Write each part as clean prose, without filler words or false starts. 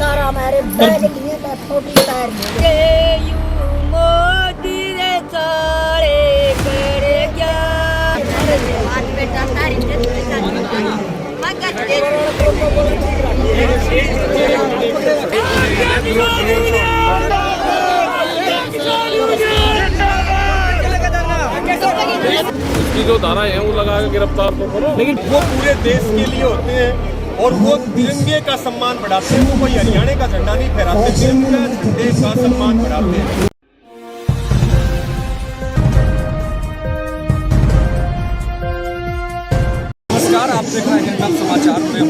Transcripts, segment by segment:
सारा मेरे बैग लिए मैं छोटी टायर में मोदी रे सारे करे क्या हाथ में टायर उसकी जो धाराएं हैं वो लगा के गिरफ्तार तो करो, लेकिन वो पूरे देश के लिए होते हैं और वो तिरंगे का सम्मान बढ़ाते हैं। वो कोई हरियाणा का झंडा नहीं फहराते, तिरंगा झंडे का सम्मान बढ़ाते हैं। नमस्कार, आप देख रहे हैं जनपद समाचार में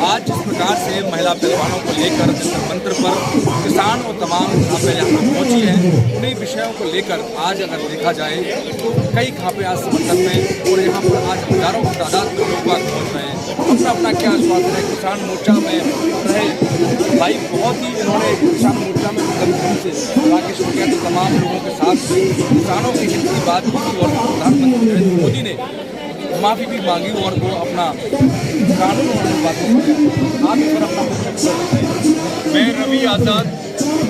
आज जिस प्रकार से महिला पहलवानों को लेकर मंत्र पर किसान और तमाम खापे यहाँ पर पहुँची हैं, उन्हीं विषयों को लेकर आज अगर देखा जाए तो कई खापे आज समर्थन में और यहाँ पर आज हजारों की तादाद में लोग पहुँच रहे हैं। अपना अपना क्या स्वागत है। किसान मोर्चा में रहे भाई बहुत ही इन्होंने किसान मोर्चा में गंभीर से राकेश के तमाम लोगों के साथ किसानों की हित की बात की और प्रधानमंत्री नरेंद्र मोदी ने माफ़ी भी मांगी और वो अपना कानून उन्होंने बातों किया। आप इस पर अपना मैं रवि आजाद,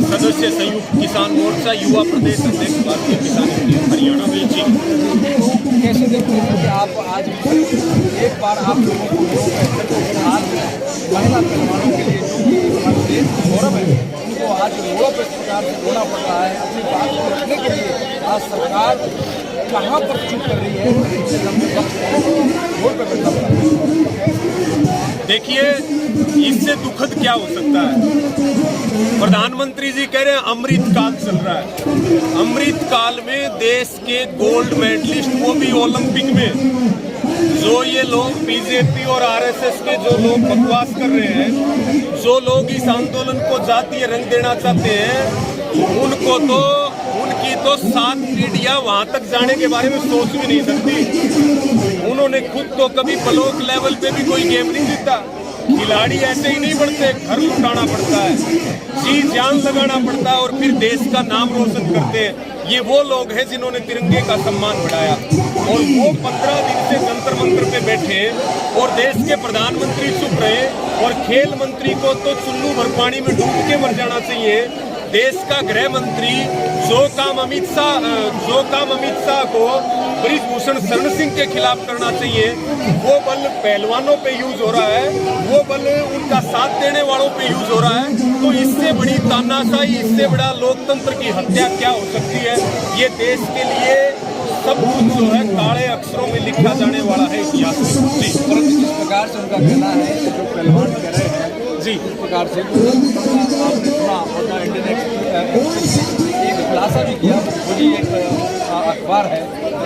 सदस्य संयुक्त किसान मोर्चा, युवा प्रदेश अध्यक्ष, भारतीय किसान यूनियन हरियाणा में। जी, कैसे देखते हैं कि आप आज एक बार आप लोगों को आज महिला पहलवानों के लिए जो कि देश का गौरव है उनको आज रोडों पर सरकार से रोना पड़ रहा है। अपनी बात को रखने के लिए आज सरकार कहाँ पर चुप कर रही है? देखिए, इससे दुखद क्या हो सकता है। प्रधानमंत्री जी कह रहे हैं अमृत काल चल रहा है। अमृत काल में देश के गोल्ड मेडलिस्ट, वो भी ओलंपिक में, जो ये लोग बीजेपी और आरएसएस के जो लोग बकवास कर रहे हैं, जो लोग इस आंदोलन को जातीय रंग देना चाहते हैं, उनको तो उनकी तो 7 पीढ़ियां वहां तक जाने के बारे में सोच भी नहीं सकती। उन्होंने खुद तो कभी ब्लॉक लेवल पे भी कोई गेम नहीं जीता। खिलाड़ी ऐसे ही नहीं बढ़ते, घर लुटाना पड़ता है, जी जान लगाना पड़ता है और फिर देश का नाम रोशन करते हैं। ये वो लोग हैं जिन्होंने तिरंगे का सम्मान बढ़ाया और वो 15 दिन से जंतर मंत्र पे बैठे और देश के प्रधानमंत्री चुप रहे और खेल मंत्री को तो चुल्लू भर पानी में डूब के मर जाना चाहिए। देश का गृह मंत्री जो काम अमित शाह को ब्रिजभूषण शरण सिंह के खिलाफ करना चाहिए, वो बल पहलवानों पे यूज हो रहा है, वो बल उनका साथ देने वालों पे यूज हो रहा है। तो इससे बड़ी तानाशाही, इससे बड़ा लोकतंत्र की हत्या क्या हो सकती है? ये देश के लिए सब कुछ जो है काले अक्षरों में लिखा जाने वाला है इतिहास में। जिस प्रकार से उनका कहना है, जो पहलवान कह रहे हैं जी, इस प्रकार से आपने सुना और इंडियन एक्सप्रेस एक खुलासा भी किया। वही एक अखबार है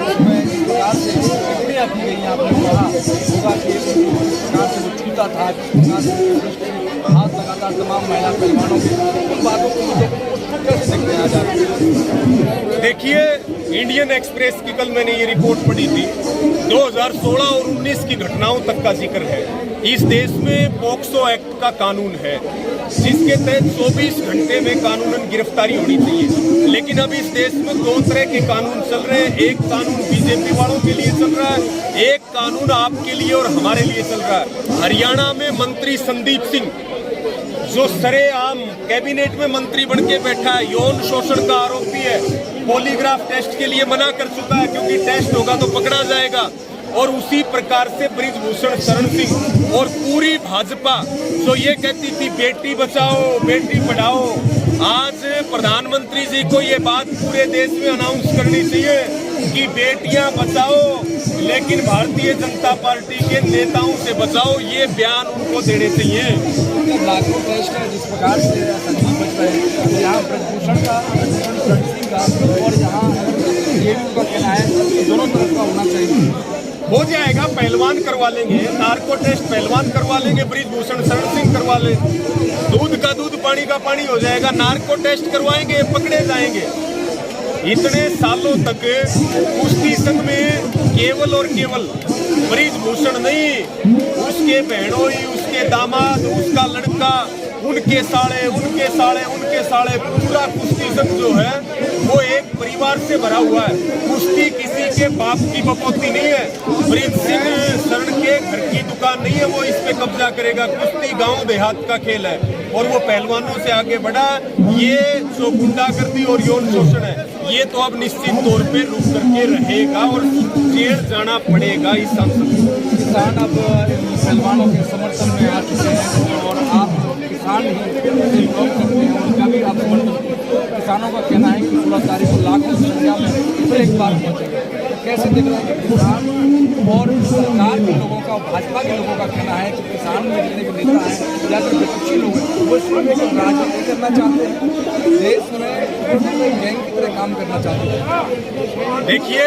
जिसमें इस प्रकार से टिप्पणियाँ की गई। आपने कहा होगा कि इस प्रकार से वो छूता था, हाथ लगातार तमाम महिला पहलवानों की, उन बातों को कैसे देखते हैं आज? देखिए, इंडियन एक्सप्रेस की कल मैंने ये रिपोर्ट पढ़ी थी। 2016 और 19 की घटनाओं तक का जिक्र है। इस देश में पॉक्सो एक्ट का कानून है जिसके तहत 24 घंटे में कानूनन गिरफ्तारी होनी चाहिए। लेकिन अब इस देश में 2 तरह के कानून चल रहे हैं। एक कानून बीजेपी वालों के लिए चल रहा है, एक कानून आपके लिए और हमारे लिए चल रहा है। हरियाणा में मंत्री संदीप सिंह, जो सरेआम कैबिनेट में मंत्री बन के बैठा है, यौन शोषण का आरोपी है, पॉलीग्राफ टेस्ट के लिए मना कर चुका है क्योंकि टेस्ट होगा तो पकड़ा जाएगा। और उसी प्रकार से ब्रिजभूषण शरण सिंह और पूरी भाजपा जो ये कहती थी बेटी बचाओ बेटी पढ़ाओ, आज प्रधानमंत्री जी को ये बात पूरे देश में अनाउंस करनी चाहिए कि बेटियां बचाओ लेकिन भारतीय जनता पार्टी के नेताओं से बचाओ। ये बयान उनको देने चाहिए। लागू टेस्ट है जिस प्रकार से यहाँ ब्रिजभूषण का और यहाँ ये भी उनका कहना है दोनों तरफ का होना चाहिए। हो जाएगा, पहलवान करवा लेंगे, नार्को टेस्ट पहलवान करवा लेंगे, ब्रिजभूषण शरण सिंह करवा ले, दूध का दूध पानी का पानी हो जाएगा। नार्को टेस्ट करवाएंगे, पकड़े जाएंगे। इतने सालों तक कुश्ती संघ में केवल और केवल ब्रिजभूषण नहीं, उसके बहनोई, उसके दामाद, उसका लड़का उनके साले पूरा कुश्ती संघ जो है वो एक परिवार से भरा हुआ है। कुश्ती किसी के बाप की बपौती नहीं है। ब्रिज सिंह शरण के घर की दुकान नहीं है, वो इस पे कब्जा करेगा। कुश्ती गांव देहात का खेल है और वो पहलवानों से आगे बढ़ा। ये जो गुंडागर्दी और यौन शोषण है, ये तो अब निश्चित तौर पे रुक करके रहेगा और जेल जाना पड़ेगा इस सांसद को। किसान अब पहलवानों के समर्थन में आ चुके हैं और आप किसान ही विरोध करते हैं, उनका भी आप समर्थन। किसानों का कहना है कि 16 तारीख को लाखों की संख्या में फिर एक बार पहुंचेंगे। कैसे देख रहे हैं कि किसान और सरकार के लोगों का, भाजपा के लोगों का कहना है कि किसान में जितने भी नेता हैं या फिर विपक्षी लोग हैं वो इसमें राजनीति करना चाहते हैं, देश में गैंग की तरह काम करना चाहते हैं। देखिए,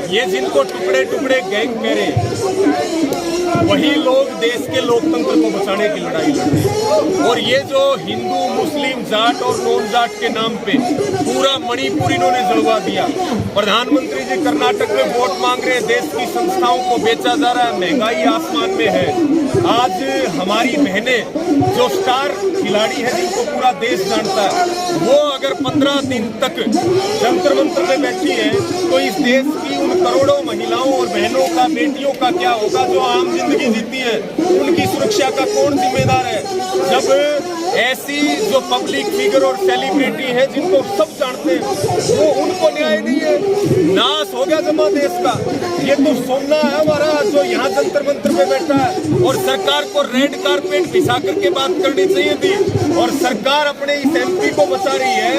ये जिनको टुकड़े टुकड़े गैंग कह रहे हैं, वही लोग देश के लोकतंत्र को बचाने की लड़ाई लड़ रहे हैं। और ये जो हिंदू मुस्लिम जाट और नॉन जाट के नाम पे पूरा मणिपुर इन्होंने जलवा दिया। प्रधानमंत्री जी कर्नाटक में वोट मांग रहे हैं, देश की संस्थाओं को बेचा जा रहा है, महंगाई आसमान में है। आज हमारी बहनें जो स्टार खिलाड़ी है, जिनको पूरा देश जानता है, वो अगर 15 दिन तक जंतर मंतर में बैठी है तो इस देश की उन करोड़ों महिलाओं और बहनों का, बेटियों का क्या होगा जो आम जिंदगी जीती है? उनकी सुरक्षा का कौन जिम्मेदार है? जब ऐसी जो पब्लिक फिगर और सेलिब्रिटी है जिनको सब जानते हैं, वो उनको न्याय नहीं है। नाश हो गया जमा देश का। ये तो सोना है हमारा जो यहाँ जंतर मंतर में बैठा है। और सरकार को रेड कारपेट बिछा करके बात करनी चाहिए थी। और सरकार अपने इस MP को बचा रही है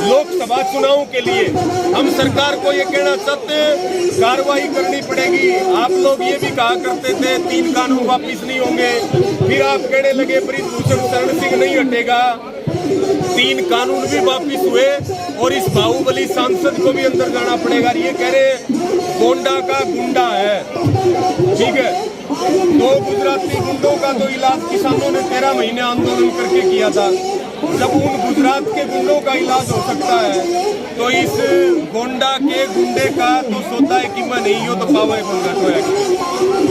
लोकसभा चुनाव के लिए। हम सरकार को ये कहना चाहते हैं, कार्रवाई करनी पड़ेगी। आप लोग ये भी कहा करते थे 3 कानून वापिस नहीं होंगे, फिर आप कहने लगे ब्रिजभूषण शरण सिंह नहीं हटेगा। 3 कानून भी वापिस हुए और इस बाहुबली सांसद को भी अंदर जाना पड़ेगा। ये कह रहे गोंडा का गुंडा है, ठीक है। 2 गुजराती गुंडों का तो इलाज किसानों ने 13 महीने आंदोलन करके किया था। जब उन गुजरात के गुंडों का इलाज हो सकता है तो इस गोंडा के गुंडे का तो सोता है कि मैं नहीं हो तो पावे गोंडा तो है।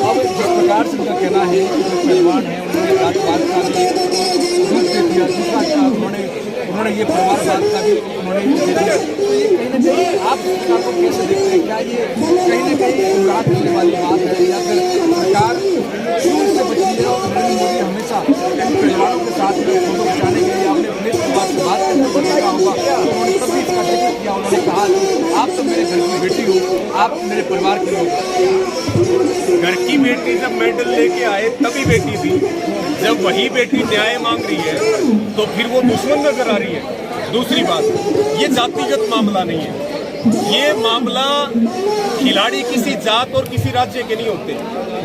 अब जिस प्रकार से उनका कहना है कि जो पहलवान है उन्होंने जातवाद का भी रूप दे दिया, दूसरा उन्होंने ये परिवारवाद का भी उन्होंने दे दिया। तो ये कहीं न कहीं आप सरकार को कैसे देखते हैं? क्या ये कहीं न कहीं गुमराह करने वाली बात है या फिर सरकार से बची है? और नरेंद्र मोदी हमेशा इन पहलवानों के साथ में फोटो खिंचाने के लिए आपने पुलिस के बात से बात करके देखा होगा, उन्होंने तभी इसका जिक्र किया। उन्होंने कहा कि आप तो मेरे घर की बेटी हो, आप मेरे परिवार के लोग हो। घर की बेटी जब मेडल लेके आए तभी बेटी थी। जब वही बेटी न्याय मांग रही है तो फिर वो दुश्मन नजर आ रही है। दूसरी बात, ये जातिगत मामला नहीं है। ये मामला खिलाड़ी किसी जात और किसी राज्य के नहीं होते,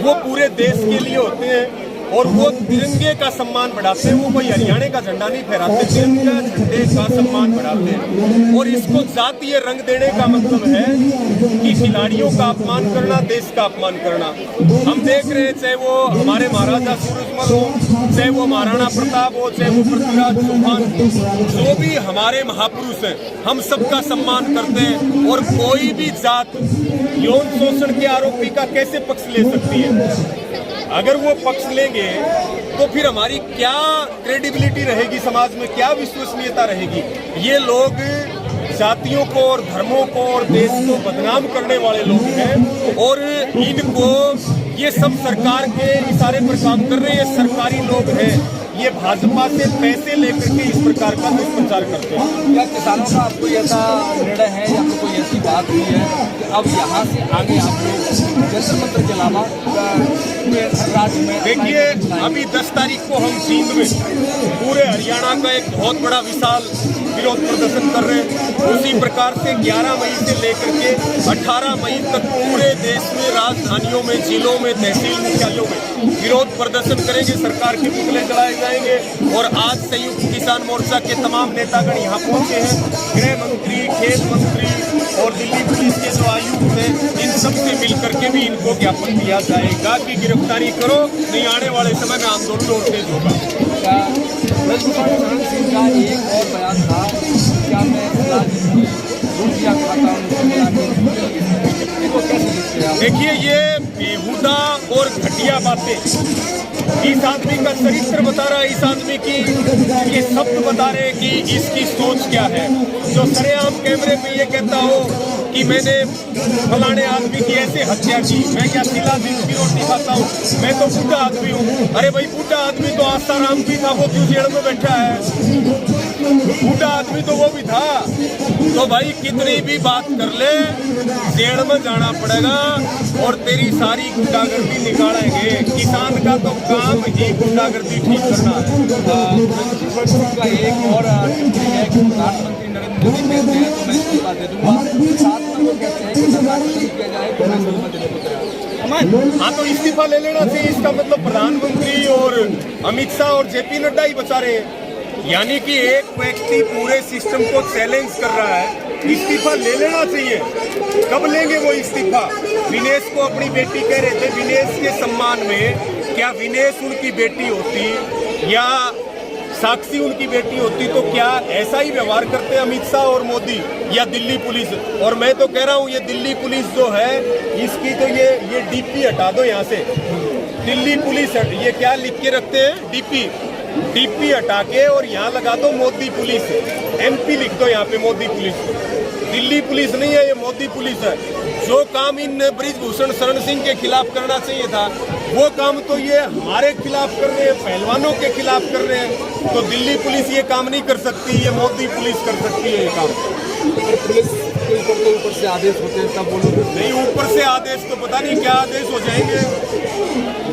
वो पूरे देश के लिए होते हैं। और वो तिरंगे का सम्मान बढ़ाते हैं। वो कोई हरियाणा का झंडा नहीं फहराते, तिरंगा झंडे का सम्मान बढ़ाते हैं। और इसको जातीय रंग देने का मतलब है कि खिलाड़ियों का अपमान करना, देश का अपमान करना। हम देख रहे हैं, चाहे वो हमारे महाराजा सूरजमल हो, चाहे वो महाराणा प्रताप हो, चाहे वो पृथ्वीराज चौहान हो, जो भी हमारे महापुरुष हैं, हम सबका सम्मान करते हैं। और कोई भी जात यौन शोषण के आरोपी का कैसे पक्ष ले सकती है? अगर वो पक्ष लेंगे तो फिर हमारी क्या क्रेडिबिलिटी रहेगी, समाज में क्या विश्वसनीयता रहेगी? ये लोग जातियों को और धर्मों को और देश को बदनाम करने वाले लोग हैं। और इनको ये सब सरकार के इशारे पर काम कर रहे हैं, सरकारी लोग हैं। ये भाजपा से पैसे लेकर के इस प्रकार का दुष्प्रचार करते हैं। क्या किसानों का आपको ऐसा निर्णय है या कोई ऐसी बात हुई है कि अब यहाँ से आगे आप लोग जंतर मंतर के अलावा राज्य में? देखिए, अभी 10 तारीख को हम जींद में पूरे हरियाणा का एक बहुत बड़ा विशाल विरोध प्रदर्शन कर रहे हैं। उसी प्रकार से 11 मई से लेकर के 18 मई तक पूरे देश में राजधानियों में, जिलों में, तहसील मुख्यालयों में विरोध प्रदर्शन करेंगे। सरकार के पुतले जलाए जाएंगे। और आज संयुक्त किसान मोर्चा के तमाम नेतागण यहाँ पहुंचे हैं। गृह मंत्री, खेल मंत्री और दिल्ली पुलिस के जो आयुक्त हैं, इन सब से मिलकर के भी इनको ज्ञापन दिया जाएगा कि गिरफ्तारी करो, नहीं आने वाले समय में आंदोलन और तेज होगा। ब्रिजभूषण शरण सिंह का एक और बयान था, क्या मैं रोटियां खाता हूँ? देखिए, ये बेहुदा और घटिया बातें इस आदमी का चरित्र बता रहा है, इस आदमी की ये शब्द बता रहे हैं कि इसकी सोच क्या है। जो सरेआम कैमरे पे ये कहता हो कि मैंने फलाने आदमी की ऐसे हत्या की, मैं क्या सिला दिन की रोटी खाता हूँ, मैं तो बूढ़ा आदमी हूँ। अरे भाई बूढ़ा आदमी तो आसाराम भी था, वो क्यों जेल में बैठा है? बूढ़ा आदमी तो वो भी था। तो भाई कितनी भी बात कर ले, जेल में जाना पड़ेगा और तेरी सारी गुंडागर्दी निकालेंगे। किसान का तो काम ही गुंडागर्दी ठीक करना है। का एक और टिप्पणी है कि प्रधानमंत्री नरेंद्र मोदी कहते हैं तो मैं इस्तीफा दे दूंगा, साथ में वो कहते हैं कि सरकार को किया जाए तो मैं इस्तीफा देने को तैयार। हाँ, तो इस्तीफा ले लेना चाहिए। इसका मतलब प्रधानमंत्री और अमित शाह और जेपी नड्डा ही बचा रहे हैं। यानी कि एक व्यक्ति पूरे सिस्टम को चैलेंज कर रहा है, इस्तीफा ले लेना चाहिए। कब लेंगे वो इस्तीफा? विनेश को अपनी बेटी कह रहे थे, विनेश के सम्मान में क्या विनेश उनकी बेटी होती या साक्षी उनकी बेटी होती तो क्या ऐसा ही व्यवहार करते अमित शाह और मोदी या दिल्ली पुलिस? और मैं तो कह रहा हूँ ये दिल्ली पुलिस जो है इसकी तो ये डीपी हटा दो यहाँ से। दिल्ली पुलिस ये क्या लिख के रखते हैं? डीपी हटा के और यहाँ लगा दो मोदी पुलिस। एमपी लिख दो यहाँ पे मोदी पुलिस। दिल्ली पुलिस नहीं है, ये मोदी पुलिस है। जो काम इन ब्रिजभूषण शरण सिंह के खिलाफ करना चाहिए था वो काम तो ये हमारे खिलाफ कर रहे हैं, पहलवानों के खिलाफ कर रहे हैं। तो दिल्ली पुलिस ये काम नहीं कर सकती, ये मोदी पुलिस कर सकती है ये काम। पुलिस के ऊपर से आदेश होते हैं तब बोलो नहीं, ऊपर से आदेश तो पता नहीं क्या आदेश हो जाएंगे।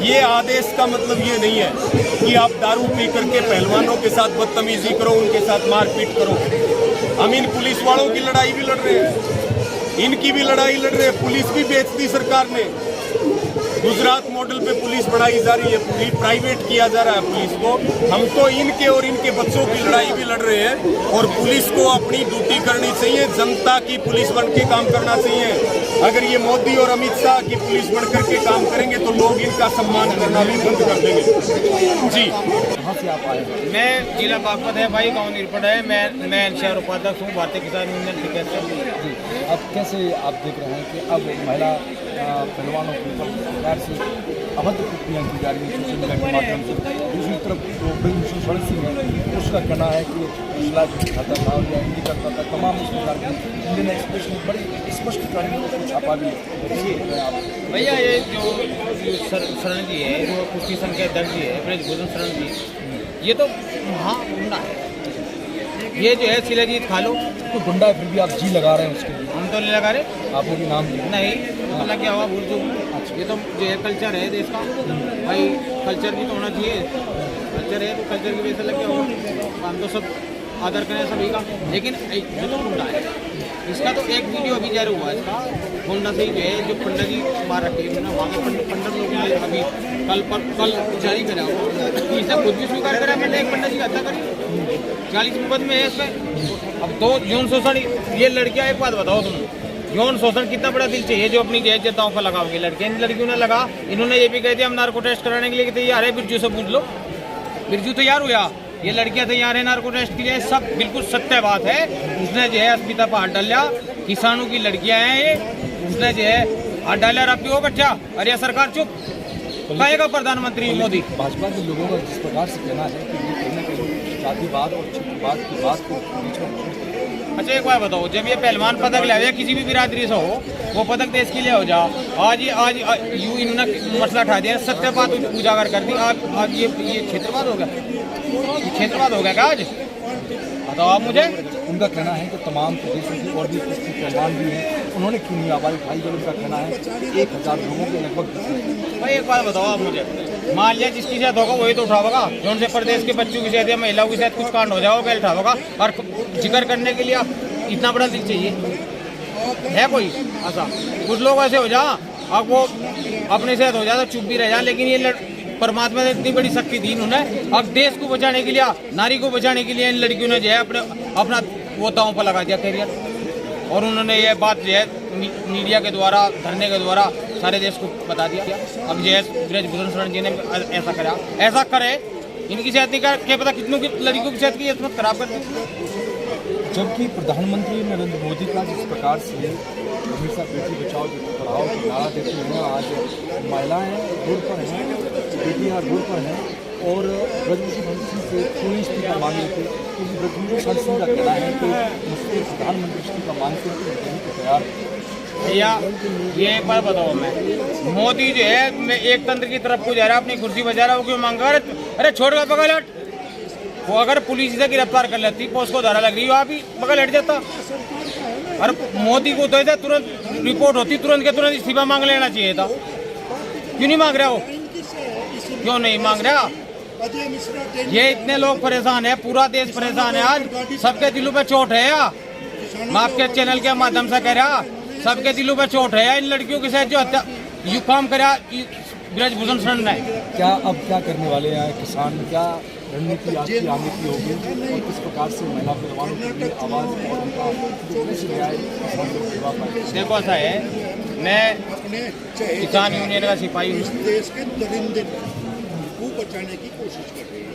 ये आदेश का मतलब ये नहीं है कि आप दारू पी करके पहलवानों के साथ बदतमीजी करो, उनके साथ मारपीट करो। हम इन पुलिस वालों की लड़ाई भी लड़ रहे हैं, इनकी भी लड़ाई लड़ रहे हैं। पुलिस भी बेच दी सरकार ने, गुजरात मॉडल पे पुलिस बढ़ाई जा रही है, पूरी प्राइवेट किया जा रहा है पुलिस को। हम तो इनके और इनके बच्चों की लड़ाई भी लड़ रहे हैं। और पुलिस को अपनी ड्यूटी करनी चाहिए, जनता की पुलिस बन के काम करना चाहिए। अगर ये मोदी और अमित शाह की पुलिस बन करके काम करेंगे तो लोग इनका सम्मान करना भी बंद कर देंगे। जी, कहाँ से आप आए? मैं जिला बागपत है भाई, गाँव निरपट है। मैं शहर उपाध्यक्ष हूँ भारतीय किसान यूनियन टिकट से। अब कैसे आप देख रहे हैं कि अब महिला पहलवानों के ऊपर सरकार से अभद्र टिप्पणियाँ की जा रही है सोशल मीडिया के माध्यम से? दूसरी तरफ जो ब्रिजभूषण शरण सिंह है उसका कहना है कि पिछला खाता था या हिंदी करता था, तमाम इस प्रकार की इंडियन एक्सप्रेस में बड़ी स्पष्टीकरण को छापा भी है। भैया ये जो शरण जी है, जो कुश्ती संघ के अध्यक्ष जी है ब्रिजभूषण शरण जी, ये तो महागुंडा है। ये जो है शिलाजीत खा लो तो गुंडा है, फिर भी आप जी लगा रहे हैं उसके लिए। हम तो नहीं लगा रहे, आपने भी नाम दिया नहीं मतलब क्या हुआ भूल चूक। ये तो जो है कल्चर है देश का भाई, कल्चर भी तो होना चाहिए। कल्चर है तो कल्चर की वजह से लग गया होगा, हम तो सब आदर करें सभी का। लेकिन ये तो गुंडा है, इसका तो एक वीडियो अभी जारी हुआ है इसका होंडा से जो है, जो पंडित जी मार रखे हैं वहाँ के पंडित लोग ने अभी कल जारी करा हुआ, इसने खुद भी स्वीकार करा मैंने एक पंडित जी की हत्या करी 40 मुकदमे है इसमें। अब तो यौन शोषण, ये लड़कियाँ एक बात बताओ तुम, यौन शोषण कितना बड़ा दिल चाहिए जो अपनी जय दांव पर लगाओगे? लड़कियों ने लगा, इन्होंने ये भी कह दिया हम नार्को टेस्ट कराने के लिए तैयार है। बिरजू से पूछ लो, बिरजू तैयार हुआ, ये लड़कियां तैयार है नार्को टेस्ट के लिए, सब बिल्कुल सत्य बात है। उसने जो है अस्मिता पर हाथ डाला, किसानों की लड़कियां हैं ये, उसने जो है हाथ डाला। अब भी हो बच्चा, अरे सरकार चुप कहेगा प्रधानमंत्री मोदी। भाजपा के लोगों का जिस प्रकार से कहना है कि ये कहीं ना कहीं जातिवाद और क्षेत्रवाद की बात को बीच में। अच्छा एक बात बताओ, जब ये पहलवान पदक ले या किसी भी बिरादरी से हो, वो पदक देश के लिए हो जा। आज यूं इन्होंने मसला उठा दिया, सत्य बात उजागर कर दी। आज ये क्षेत्रवाद हो गया, क्षेत्रवाद हो गया क्या आज? बताओ आप मुझे। उनका कहना है कि तमाम प्रदेशों की और भी कुश्ती पहलवान भी हैं, उन्होंने क्यों नहीं आवाज़ उठाई? जब उनका कहना है 1000 लोगों के लगभग। भाई एक बात बताओ आप मुझे, मान लिया जिसकी शायद होगा वही तो उठावेगा, जो उनसे प्रदेश के बच्चों की शायद या महिलाओं की शायद कुछ कांड हो जाओ पहले उठावेगा। और जिक्र करने के लिए आप इतना बड़ा दिल चाहिए है कोई? ऐसा कुछ लोग ऐसे हो जा, अब वो अपने शायद हो जाता चुप भी रह जा। लेकिन ये परमात्मा ने इतनी बड़ी शक्ति दी इन्होंने, अब देश को बचाने के लिए, नारी को बचाने के लिए इन लड़कियों ने जो है अपना वो दांव पर लगा दिया करियर। और उन्होंने ये बात जो है मीडिया के द्वारा, धरने के द्वारा सारे देश को बता दिया। अब जो है ब्रिजभूषण शरण जी ने ऐसा करा, ऐसा करे इनकी सेहत नहीं कर, क्या पता कितनों की लड़कियों की सेहत की इसमें खराब कर दी। जबकि प्रधानमंत्री नरेंद्र मोदी का जिस प्रकार से हमेशा बेटी बचाओ बेटी पढ़ाओ की नारा देते हैं, आज महिलाएं रोड पर हैं, बेटियां रोड पर हैं और ब्रजभूषण हंसी से पूरी इस्तीफा मांग रहे थे, क्योंकि ब्रजभूषण हंसी का कहना है कि मुझसे प्रधानमंत्री इस्तीफा मांगते हैं तो देने को तैयार। भैया ये एक बार बताओ, मैं मोदी जो है मैं एक तंत्र की तरफ को जा रहा है, अपनी कुर्सी बजा रहा है, वो क्यों मांग रहा है? अरे छोड़ कर बगल हट। वो अगर पुलिस से गिरफ्तार कर लेती, पोस्को धारा लग रही हो, आप ही बगल हट जाता। और मोदी को तो ऐसा तुरंत रिपोर्ट होती, तुरंत के तुरंत इस्तीफा मांग लेना चाहिए था। क्यों नहीं मांग रहा हो? क्यों नहीं मांग रहा? ये इतने लोग परेशान है, पूरा देश परेशान है, आज सबके दिलों पे चोट है। या मैं आपके चैनल के माध्यम से कह रहा, सबके दिलों पे चोट है इन लड़कियों के साथ जो हत्या यू काम करा ब्रजभूषण शरण ने। क्या अब क्या करने वाले हैं किसान, क्या रणनीति आपकी आगे की होगी और किस प्रकार से महिला पहलवानों के लिए आवाज़ और उनका न्याय किसान को दिलवा पाए? देखो ऐसा है, मैं किसान यूनियन का सिपाही हूँ,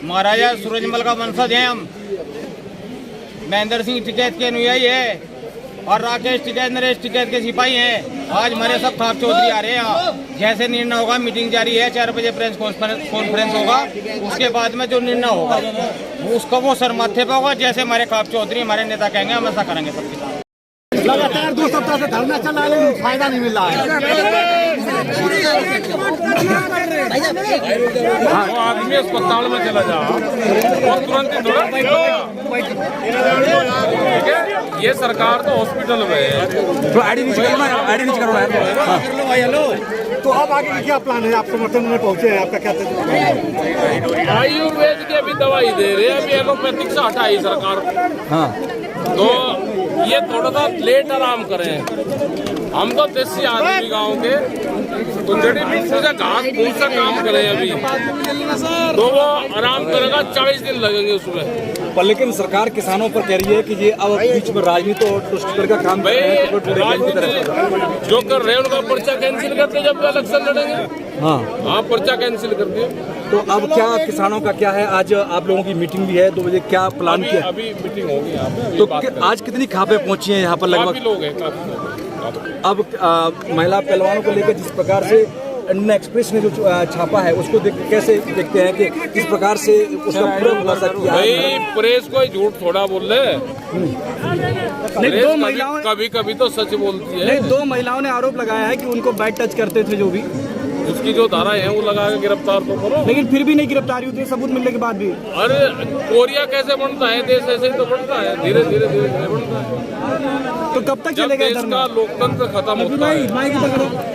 महाराजा सूरजमल का वंशज है हम। महेंद्र सिंह टिकैत के अनुयायी है और राकेश टिकैत, नरेश टिकैत के सिपाही हैं। आज हमारे सब खाप चौधरी आ रहे हैं यहाँ। जैसे निर्णय होगा, मीटिंग जारी है, 4 बजे प्रेस कॉन्फ्रेंस होगा, उसके बाद में जो निर्णय होगा उसका वो सर माथे पे होगा। जैसे हमारे खाप चौधरी, हमारे नेता कहेंगे, हम ऐसा करेंगे सबके साथ। लगातार 2 सप्ताह से धरना चल रहा है, लेकिन फायदा नहीं मिल रहा है। वो आदमी अस्पताल में चला जा और तुरंत ही दौड़ा। ठीक है, ये सरकार तो हॉस्पिटल में है। तो आईडी नीचे करो हेलो, तो अब आगे क्या प्लान है? आप समर्थन में पहुंचे हैं, आपका क्या? आयुर्वेद की अभी दवाई दे रहे हैं, अभी एलोपैथिक से हटाई सरकार। हाँ, तो ये थोड़ा सा लेट आराम करें। हम तो देसी आदमी गांव के, तो जड़ी बूटी से घास फूस से काम करें अभी, तो वो आराम करेगा, 40 दिन लगेंगे उसमें। पर लेकिन सरकार किसानों पर कह रही है कि ये अब बीच में राजनीति और दुष्कर का काम कर रहे हैं, तो जो कर रहे हैं उनका पर्चा कैंसिल करके जब इलेक्शन लड़ेंगे। हाँ, पर्चा कैंसिल कर दिए। तो अब क्या किसानों का क्या है? आज आप लोगों की मीटिंग भी है, 2 बजे क्या प्लान किया? अभी मीटिंग होगी यहाँ पे। तो आज कितनी खापें पहुंची हैं यहाँ पर? काफी लगभग लोग हैं, काफी लोग। अब महिला पहलवानों को लेकर जिस प्रकार से इंडियन एक्सप्रेस ने जो छापा है, उसको कैसे देखते हैं कि किस प्रकार से उसका पूरा खुलासा किया? भाई प्रेस कोई झूठ थोड़ा बोल रहे। कभी कभी तो सच बोलती है। 2 महिलाओं ने आरोप लगाया है कि उनको बैड टच करते थे, जो भी उसकी जो धारा है वो लगा के गिरफ्तार तो करो। लेकिन फिर भी नहीं गिरफ्तारी होती है, सबूत मिलने के बाद भी। अरे कोरिया कैसे बनता है? देश ऐसे ही तो बनता है, धीरे धीरे बनता है। तो कब तक जब चलेगा देश का लोकतंत्र खत्म होता है,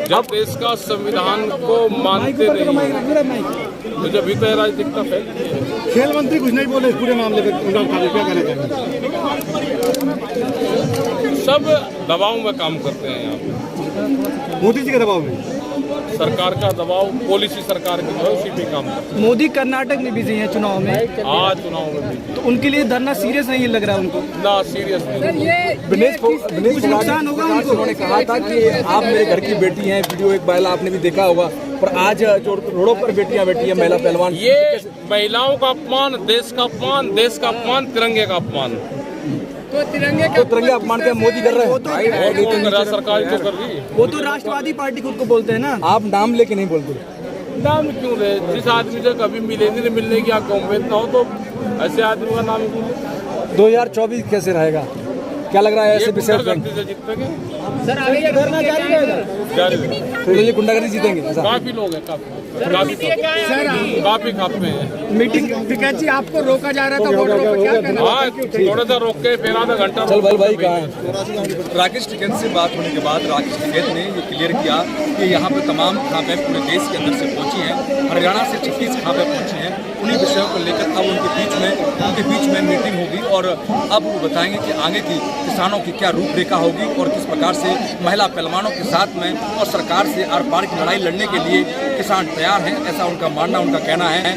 जब देश का संविधान को मानते नहीं, तो जब भी तो राजनीतिकता फैलती है। खेल मंत्री कुछ नहीं बोले इस पूरे मामले में, उनका क्या कहना चाहिए? सब दबाव में काम करते हैं यहाँ पे। मोदी जी के दबाव में, सरकार का दबाव, पॉलिसी सरकार की है, उसी पे काम करते हैं। मोदी कर्नाटक में बिजी हैं चुनाव में। आज चुनाव में भी तो उनके लिए धरना सीरियस नहीं लग रहा है उनको? ना सीरियस नहीं। कुछ नुकसान होगा उनको? उन्होंने कहा था कि आप मेरे घर की बेटी हैं, वीडियो एक महिला आपने भी देखा होगा, पर आज जो रोडों पर बेटियां बैठी हैं महिला पहलवान, ये महिलाओं का अपमान, देश का अपमान, तिरंगे का अपमान। तो तिरंगे अपमान क्या मोदी कर रहे हैं? सरकार तो कर रही है। वो तो राष्ट्रवादी पार्टी खुद को बोलते हैं ना। आप नाम लेके नहीं बोलते? नाम क्यों ले? जिस आदमी से कभी मिलने की आपको उम्मीद ना हो, तो ऐसे आदमी का नाम क्यों ले? 2024 कैसे रहेगा? क्या लग रहा है ऐसे विषय से जीतेंगे? सर आगे ये धरना जारी रहेगा? तो ये गुंडागर्दी जीतेंगे? काफी लोग हैं, काफी खापे हैं। मीटिंग टिकैत जी आपको रोका जा रहा था वोटरों पर, क्या कहना? हाँ, थोड़ा सा रोक के फिर आधा घंटा। चल भाई कहाँ है? राकेश टिकैत से बात होने के बाद राकेश टिकैत ने ये क्लियर किया कि यहाँ पे तमाम खापें पूरे देश के अंदर से पहुँची हैं, हरियाणा से 36 खापें पहुँची हैं। उन्हीं विषयों को लेकर अब उनके बीच में मीटिंग होगी और अब वो बताएंगे कि आगे की किसानों की क्या रूपरेखा होगी और किस प्रकार से महिला पहलवानों के साथ में और सरकार से आर पार की लड़ाई लड़ने के लिए किसान तैयार हैं, ऐसा उनका मानना, उनका कहना है।